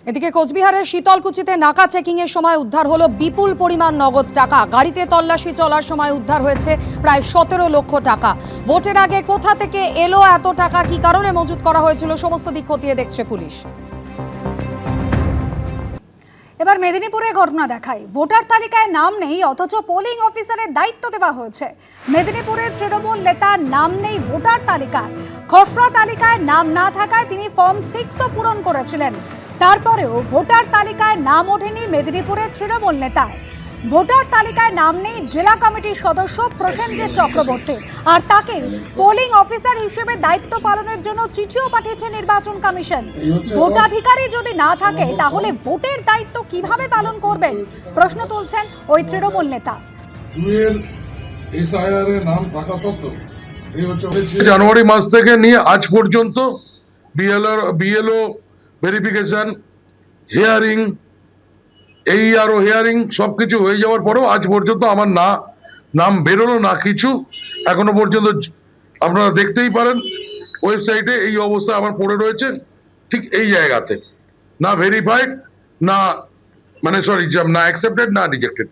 এদিকে কোচবিহারের শীতলকুচিতে নাকা চেকিং এর সময় উদ্ধার হলো বিপুল পরিমাণ নগদ টাকা। গাড়িতে তল্লাশি চলার সময় উদ্ধার হয়েছে প্রায় 17 লক্ষ টাকা। ভোটের আগে কোথা থেকে এলো এত টাকা, কি কারণে মজুত করা হয়েছিল, সমস্ত দিক খতিয়ে দেখছে পুলিশ। এবার মেদিনীপুরে ঘটনা দেখায়, ভোটার তালিকায় নাম নেই অথচ পোলিং অফিসারের দায়িত্ব দেওয়া হয়েছে। মেদিনীপুরের তৃণমূল নেতার নাম নেই ভোটার তালিকায়। খসড়া তালিকায় নাম না থাকায় তিনি ফর্ম 6ও পূরণ করেছিলেন। তারপরেও ভোটার তালিকায় নাম ওঠেনি মেদিনীপুরের তৃণমূল নেতার। ভোটার তালিকায় নাম নেই জেলা কমিটির সদস্য প্রসেনজিৎ চক্রবর্তী, আর তাকে পোলিং অফিসার হিসেবে দায়িত্ব পালনের জন্য চিঠিও পাঠিয়েছে নির্বাচন কমিশন। ভোটাধিকারী যদি না থাকে তাহলে ভোটের দায়িত্ব কিভাবে পালন করবেন, প্রশ্ন তুলছেন ওই তৃণমূল নেতা। জানুয়ারি মাস থেকে নিয়ে আজ পর্যন্ত BLO verification, hearing, AERO hearing সবকিছু হয়ে যাওয়ার পরেও আজ পর্যন্ত আমার নাম বেরোলো না কিছু। এখনো পর্যন্ত আপনারা দেখতেই পারেন ওয়েবসাইটে এই অবস্থা আমার পড়ে রয়েছে, ঠিক এই জায়গাতে, না ভেরিফাইড, না না অ্যাকসেপ্টেড, না রিজেক্টেড।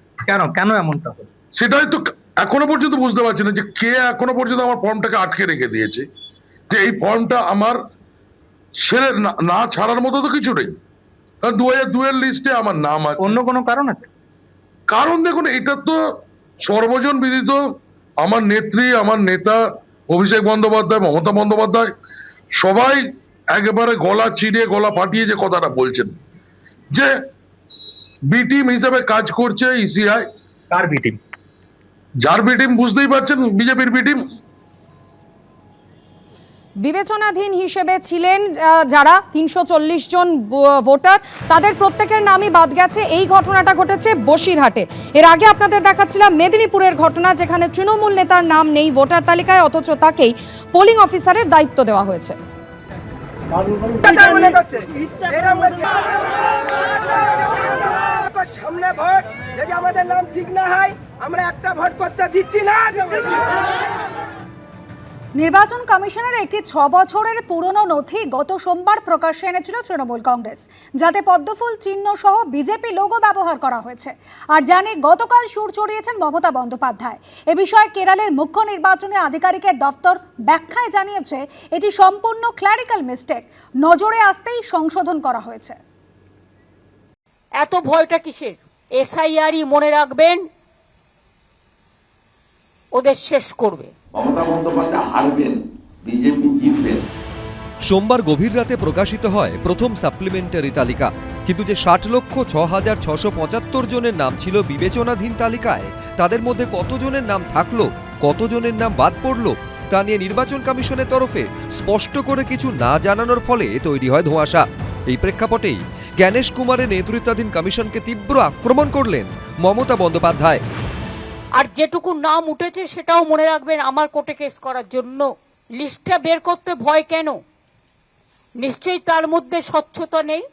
কেন এমনটা হচ্ছে সেটাই তো এখনো পর্যন্ত বুঝতে পারছি না যে কে এখনো পর্যন্ত আমার ফর্মটাকে আটকে রেখে দিয়েছে, যে এই ফর্মটা আমার ছেড়ে না ছাড়ার মতো তো কিছু নেই। 2002 এর লিস্টে আমার নাম আছে। অন্য কোনো কারণ আছে? কারণ দেখুন, এটা তো সর্বজন বিদিত, আমার নেত্রী, আমার নেতা অভিষেক বন্দ্যোপাধ্যায়, মমতা বন্দ্যোপাধ্যায় সবাই একেবারে গলা চিড়িয়ে গলা ফাটিয়ে যে কথাটা বলছেন যে বি টিম হিসেবে কাজ করছে ইসিআই। কার বি টিম? যার বি টিম বুঝতেই পারছেন, বিজেপির বি টিম। বিবেচনাধীন হিসেবে ছিলেন যারা 340 জন ভোটার, তাদের প্রত্যেকের নামই বাদ গেছে। এই ঘটনাটা ঘটেছে বসিরহাটে। এর আগে আপনাদের দেখাচ্ছিলাম মেদিনীপুরের ঘটনা, যেখানে তৃণমূল নেতার নাম নেই ভোটার তালিকায় অথচ তাকেই পোলিং অফিসারের দায়িত্ব দেওয়া হয়েছে। সামনে ভোট, যদি আমাদের নাম ঠিক না হয় আমরা একটা ভোট করতে দিচ্ছি না। নির্বাচন কমিশনের একটি 6 বছরের পুরনো নথি গত সোমবার প্রকাশ্যে এনেছিল তৃণমূল কংগ্রেস, যাতে পদ্মফুল চিহ্ন সহ বিজেপি লোগো ব্যবহার করা হয়েছে। আর জানে গতকাল সুর চড়িয়েছেন মমতা বন্দ্যোপাধ্যায়। এ বিষয়ে কেরলের মুখ্য নির্বাচনী আধিকারিকের দফতর ব্যাখ্যায় জানিয়েছে এটি সম্পূর্ণ ক্ল্যারিক্যাল মিস্টেক, নজরে আসতেই সংশোধন করা হয়েছে। এত ভয়টা কিসের? এসআইআরই মনে রাখবেন, ওদের শেষ করবে। মমতা বন্দ্যোপাধ্যায় হারবেন, বিজেপি জিতবেন। সোমবার গভীর রাতে প্রকাশিত হয় প্রথম সাপ্লিমেন্টারি তালিকা, কিন্তু যে 60,06,675 জনের নাম ছিল বিবেচনাধীন তালিকায়, তাদের মধ্যে কতজনের নাম থাকলো, কতজনের নাম বাদ পড়লো তা নিয়ে নির্বাচন কমিশনের তরফে স্পষ্ট করে কিছু না জানানোর ফলে তৈরি হয় ধোঁয়াশা। এই প্রেক্ষাপটেই জ্ঞানেশ কুমারের নেতৃত্বাধীন কমিশনকে তীব্র আক্রমণ করলেন মমতা বন্দ্যোপাধ্যায়। আর যেটুকু নাম উঠেছে সেটাও মনে রাখবেন আমার কোর্টে কেস করার জন্য। লিস্টটা বের করতে ভয় কেন? নিশ্চয়ই তার মধ্যে স্বচ্ছতা নেই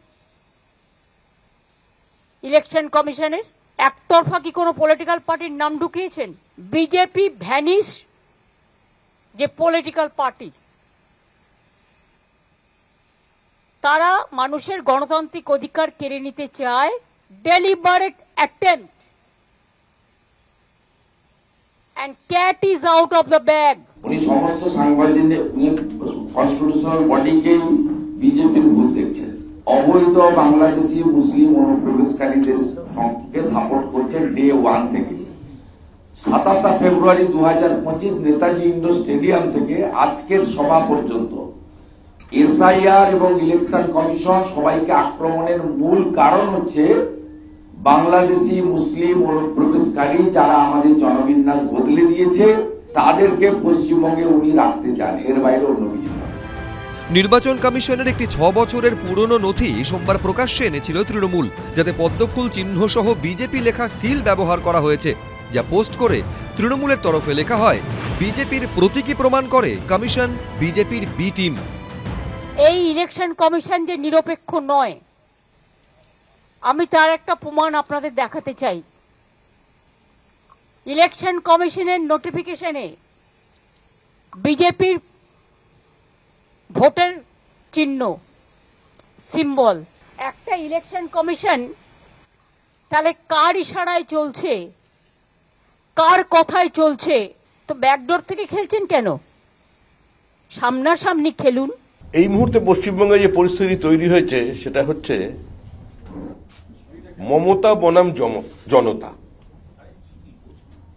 ইলেকশন কমিশনের। একতরফা কি কোনো পলিটিক্যাল পার্টির নাম ঢুকিয়েছেন? বিজেপি ভ্যানিশ যে পলিটিক্যাল পার্টি, তারা মানুষের গণতান্ত্রিক অধিকার কেড়ে নিতে চায়। Deliberate attempt and cat is out of the bag. উনি সমস্ত সাংবাদিক কনস্টিটিউশনাল বডিকে বিজেপির ভূত দেখছেন। অবৈধ বাংলাদেশি মুসলিম অনুপ্রবেশকারীদের সাপোর্ট করছেন ডে 1 থেকে। 27 ফেব্রুয়ারি 2025 নেতাজি ইন্ডোর স্টেডিয়াম থেকে আজকের সভা পর্যন্ত এসআইআর এবং ইলেকশন কমিশন সবাইকে আক্রমণের মূল কারণ হচ্ছে বাংলাদেশি মুসলিম অনুপ্রবেশকারী যারা আমাদের জনবিন্যাস বদলে দিয়েছে, তাদেরকে পশ্চিমবঙ্গে উনি রাখতে চান, এর বাইরে অন্য কিছু না। নির্বাচন কমিশনের একটি 6 বছরের পুরনো নথি সোমবার প্রকাশ্যে এনেছিল তৃণমূল, যাতে পদ্মফুল চিহ্ন সহ বিজেপি লেখা সিল ব্যবহার করা হয়েছে, যা পোস্ট করে তৃণমূলের তরফে লেখা হয় বিজেপির প্রতীকী প্রমাণ করে কমিশন বিজেপির বি টিম। এই ইলেকশন কমিশন যে নিরপেক্ষ নয়, আমি তার একটা প্রমাণ আপনাদের দেখাতে চাই। ইলেকশন কমিশনের নোটিফিকেশনে বিজেপির ভোটের চিহ্ন, সিম্বল একটা ইলেকশন কমিশন তাহলে কার ইশারায় চলছে, কার কথায় চলছে? তো ব্যাকডোর থেকে খেলছেন কেন? সামনাসামনি খেলুন। এই মুহূর্তে পশ্চিমবঙ্গে যে পরিস্থিতি তৈরি হয়েছে সেটা হচ্ছে মমতা বনাম জনতা।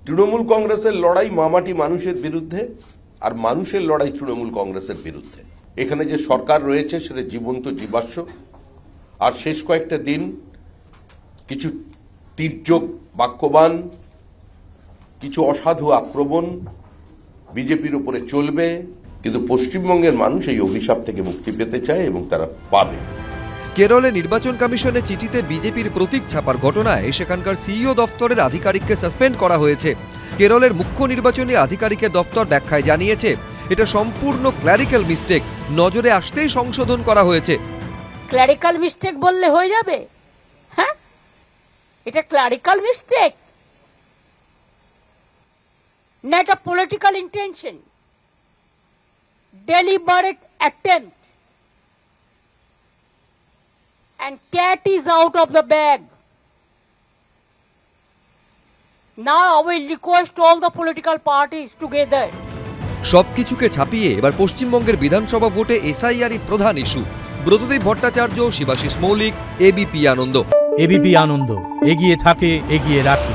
তৃণমূল কংগ্রেসের লড়াই মামাটি মানুষের বিরুদ্ধে, আর মানুষের লড়াই তৃণমূল কংগ্রেসের বিরুদ্ধে। এখানে যে সরকার রয়েছে সেটা জীবন্ত জীবাশ্ম। আর শেষ কয়েকটা দিন কিছু তীর্যক বাক্যবান, কিছু অসাধু আক্রমণ বিজেপির উপরে চলবে, কিন্তু পশ্চিমবঙ্গের মানুষ এই অভিশাপ থেকে মুক্তি পেতে চায় এবং তারা পাবে। কেরলে নির্বাচন কমিশনের চিঠিতে বিজেপির প্রতীক ছাপার ঘটনায় সেখানকার সিইও দফতরের আধিকারিককে সাসপেন্ড করা হয়েছে। কেরলের মুখ্য নির্বাচনী আধিকারিকের দপ্তর ব্যাখ্যায় জানিয়েছে এটা সম্পূর্ণ ক্ল্যারিক্যাল মিস্টেক, নজরে আসতেই সংশোধন করা হয়েছে। ক্ল্যারিক্যাল মিস্টেক বললে হয়ে যাবে? হ্যাঁ, এটা ক্ল্যারিক্যাল মিস্টেক না, এটা political intention, deliberate attempt, and cat is out of the bag. Now I will request all the political parties together. সবকিছুকে ছাপিয়ে এবার পশ্চিমবঙ্গের বিধানসভা ভোটে এসআইআরই প্রধান ইস্যু। ব্রতদেব ভট্টাচার্য, শিবাশিস মৌলিক, এবিপি আনন্দ। এবিপি আনন্দ, এগিয়ে থাকে, এগিয়ে রাখে।